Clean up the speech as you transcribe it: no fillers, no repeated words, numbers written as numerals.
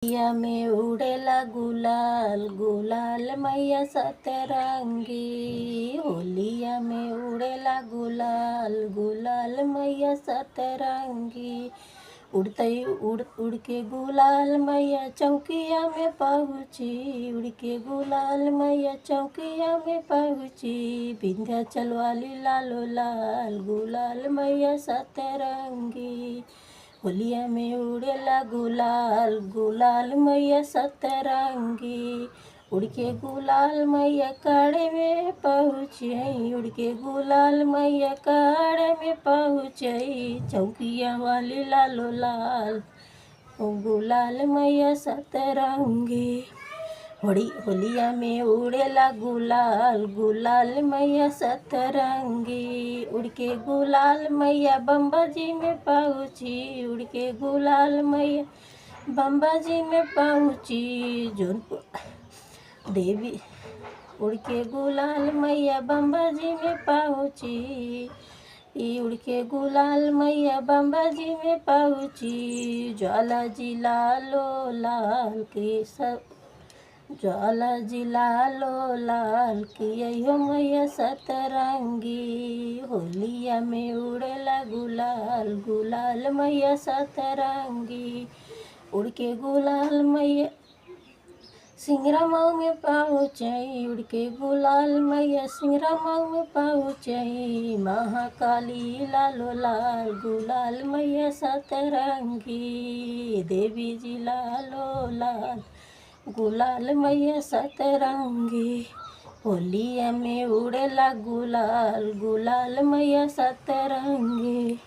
होलिया में उड़ेला गुलाल गुलाल मैया सतरंगी। होलिया में उड़ेला गुलाल गुलाल मैया सतरंगी। उड़ते उड़ उड़ के गुलाल मैया चौकिया में पहुँची। उड़ के गुलाल मैया चौकिया में पहुँची। विंध्याचल वाली लालो लाल गुलाल मैया सतरंगी। होलिया में उड़ेला गुलाल गुलाल मैया सतरंगी। उड़ के गुलाल मैया काड़े में पहुँची। उड़ के गुलाल मैया काड़े में पहुँची। चौकिया वाली लालो लाल गुलाल मैया सतरंगी। होलिया में उड़ेला गुलाल गुलाल मैया सतरंगी। उड़ के गुलाल मैया बम्बा जी में पहुँची। उड़ के गुलाल मैया बम्बा जी में पहुँची। जौनपुर देवी उड़ के गुलाल मैया बम्बा जी में पहुँची। उड़ के गुलाल मैया बम्बा जी में पहुँची। ज्वाला जी लालो लाल के सब ज्वाला जी लालो लाल किया मैया सतरंगी। होलिया में उड़ेला गुलाल गुलाल मैया सतरंगी। उड़ के गुलाल मैया सिंगरा मऊ में पहुँची। उड़ के गुलाल मैया सिंगरा मऊ में पहुँची। महाकाली लालो लाल गुलाल मैया सतरंगी। देवी जी लालो लाल गुलाल मैया सतरंगी। होलिया में उड़ेला गुलाल गुलाल मैया सतरंगी।